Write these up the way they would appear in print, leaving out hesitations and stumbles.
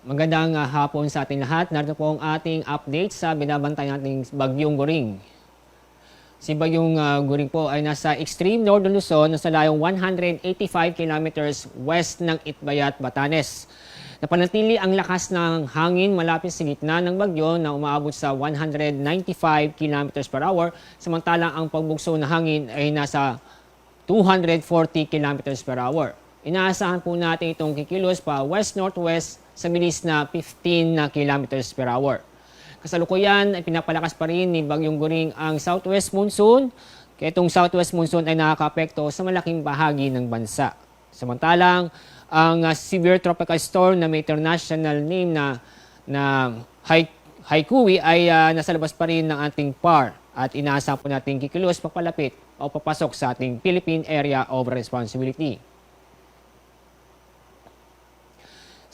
Magandang hapon sa ating lahat. Narito po ang ating update sa binabantay nating Bagyong Goring. Si Bagyong Goring po ay nasa extreme northern Luzon na sa layong 185 kilometers west ng Itbayat, Batanes. Napanatili ang lakas ng hangin malapit sa gitna ng bagyo na umaabot sa 195 kilometers per hour, samantalang ang pagbugso ng hangin ay nasa 240 kilometers per hour. Inaasahan po natin itong kikilos pa west-northwest sa bilis na 15 kilometers per hour. Kasalukuyan ay pinapalakas pa rin ni Bagyong Goring ang southwest monsoon. Kaya itong southwest monsoon ay nakaka-apekto sa malaking bahagi ng bansa. Samantalang ang severe tropical storm na may international name na Haikui ay nasa labas pa rin ng ating PAR at inaasahan po natin kikilos papalapit o papasok sa ating Philippine Area of Responsibility.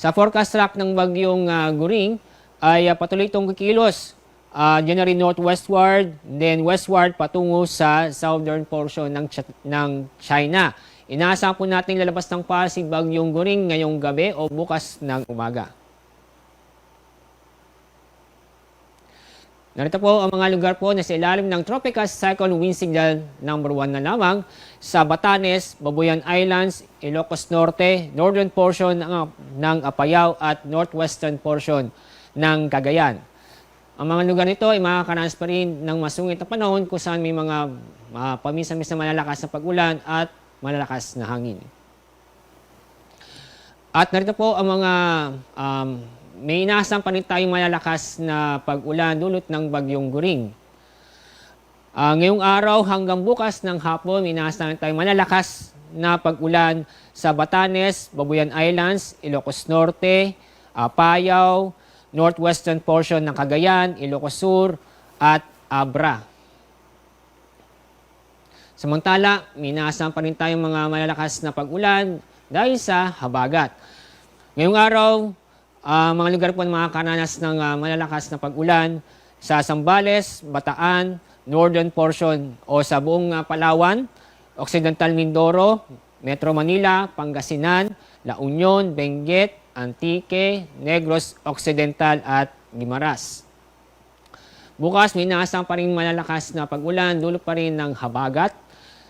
Sa forecast track ng Bagyong Goring ay patuloy itong kikilos. Diyan na rin northwestward, then westward patungo sa southern portion ng China. Inaasahan po natin lalabas ng PAR si Bagyong Goring ngayong gabi o bukas ng umaga. Narito po ang mga lugar po na sa ilalim ng Tropical Cyclone Wind Signal number 1 na lamang sa Batanes, Babuyan Islands, Ilocos Norte, northern portion ng Apayao at northwestern portion ng Cagayan. Ang mga lugar nito ay makakaranas pa rin ng masungit na panahon kung saan may mga paminsan-minsan malalakas na pag-ulan at malalakas na hangin. At narito po ang mga may inaasahan pa rin tayong malalakas na pag-ulan dulot ng Bagyong Goring. Ngayong araw hanggang bukas ng hapon, may inaasahan tayong malalakas na pag-ulan sa Batanes, Babuyan Islands, Ilocos Norte, Apayao, northwestern portion ng Cagayan, Ilocos Sur, at Abra. Samantala, may inaasahan pa rin tayong mga malalakas na pag-ulan dahil sa habagat. Ngayong araw, mga lugar po na makakaranas ng malalakas na pag-ulan sa Zambales, Bataan, northern portion o sa buong Palawan, Occidental Mindoro, Metro Manila, Pangasinan, La Union, Benguet, Antique, Negros Occidental at Guimaras. Bukas may inaasang pa rin malalakas na pag-ulan, dulot pa rin ng habagat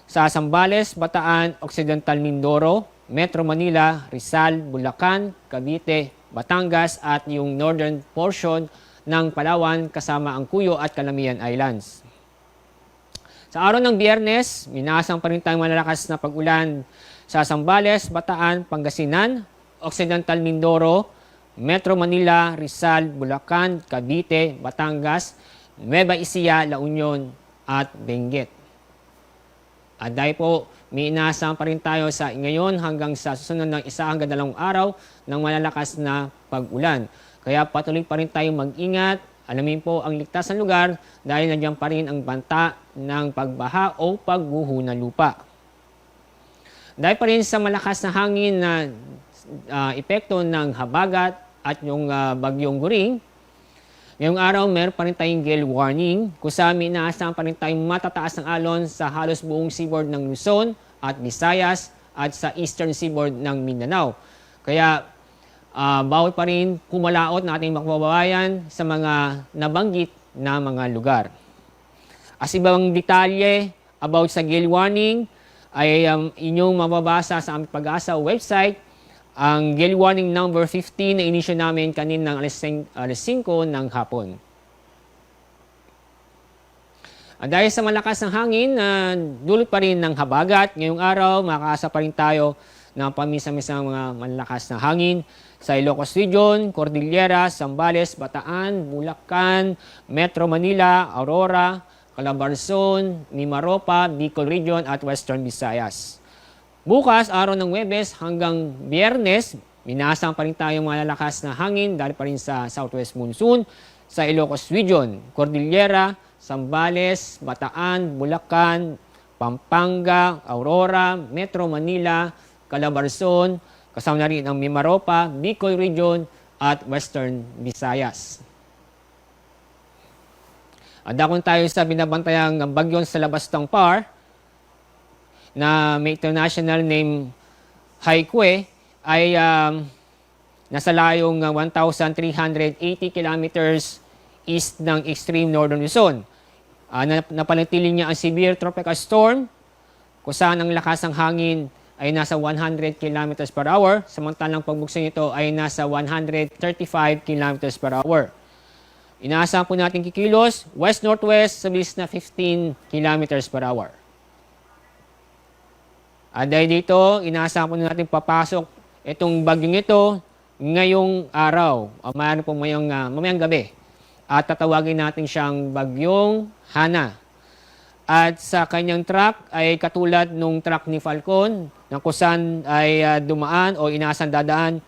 sa Zambales, Bataan, Occidental Mindoro, Metro Manila, Rizal, Bulacan, Cavite, Batangas at yung northern portion ng Palawan kasama ang Cuyo at Calamian Islands. Sa araw ng Biyernes, minasang pa rin tayong malalakas na pag-ulan sa Zambales, Bataan, Pangasinan, Occidental Mindoro, Metro Manila, Rizal, Bulacan, Cavite, Batangas, Nueva Ecija, La Union at Benguet. At dahil po, may inaasahan pa rin tayo sa ngayon hanggang sa susunod ng 1 hanggang 2 araw ng malalakas na pag-ulan. Kaya patuloy pa rin tayong mag-ingat. Alamin po ang ligtas na lugar dahil nandiyan pa rin ang banta ng pagbaha o pagguho ng lupa. Dahil pa rin sa malakas na hangin na epekto ng habagat at yung Bagyong Goring, ngayong araw, meron pa rin tayong gale warning kung saan may inaasahan pa rin tayong matataas ng alon sa halos buong seaboard ng Luzon at Visayas at sa eastern seaboard ng Mindanao. Kaya bawal pa rin kumalaot na ating makababayan sa mga nabanggit na mga lugar. As ibang detalye about sa gale warning ay inyong mababasa sa aming Pag-asa website. Ang gale warning number 15 na inisyo namin kaninang alas 5 ng hapon. Dahil sa malakas ng hangin, dulot pa rin ng habagat. Ngayong araw, makakaasa pa rin tayo ng paminsan-minsang mga malakas na hangin sa Ilocos Region, Cordillera, Zambales, Bataan, Bulacan, Metro Manila, Aurora, Calabarzon, Mimaropa, Bicol Region at Western Visayas. Bukas, araw ng Huwebes hanggang Biyernes, minasang pa rin tayong malalakas na hangin dahil pa rin sa southwest monsoon sa Ilocos Region, Cordillera, Zambales, Bataan, Bulacan, Pampanga, Aurora, Metro Manila, Calabarzon, kasama na rin ang Mimaropa, Bicol Region at Western Visayas. Adakon tayo sa binabantayang bagyon sa labas ng PAR na may international name Haikui ay nasa layong 1,380 kilometers east ng extreme northern Luzon. Napanatili niya ang severe tropical storm kung saan ang lakas ng hangin ay nasa 100 kilometers per hour, samantalang pagbuksan nito ay nasa 135 kilometers per hour. Inaasahan po natin kikilos west-northwest sa bilis na 15 kilometers per hour. At dahil dito, inaasahan po natin papasok itong bagyong ito ngayong araw, o mayroon po mamayang gabi. At tatawagin natin siyang bagyong Hana. At sa kanyang track ay katulad nung track ni Falcon, na kung saan ay dumaan o inaasahan dadaan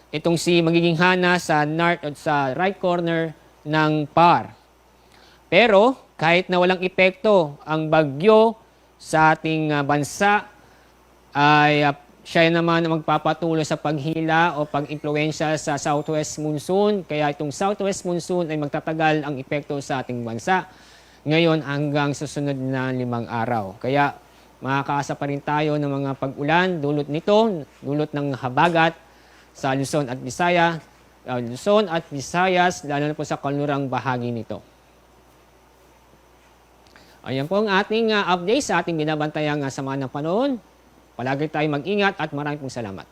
itong si magiging Hana sa north at sa right corner ng PAR. Pero kahit na walang epekto ang bagyo sa ating bansa, ay siya naman ang magpapatuloy sa paghila o pag-impluensya sa southwest monsoon. Kaya itong southwest monsoon ay magtatagal ang epekto sa ating bansa ngayon hanggang susunod na 5 araw. Kaya makakaasa pa rin tayo ng mga pag-ulan, dulot ng habagat sa Luzon at Visayas, lalo na po sa kanlurang bahagi nito. Ayan po ang ating update sa ating binabantayang sama ng panahon. Palagi tayong mag-ingat at maraming pong salamat.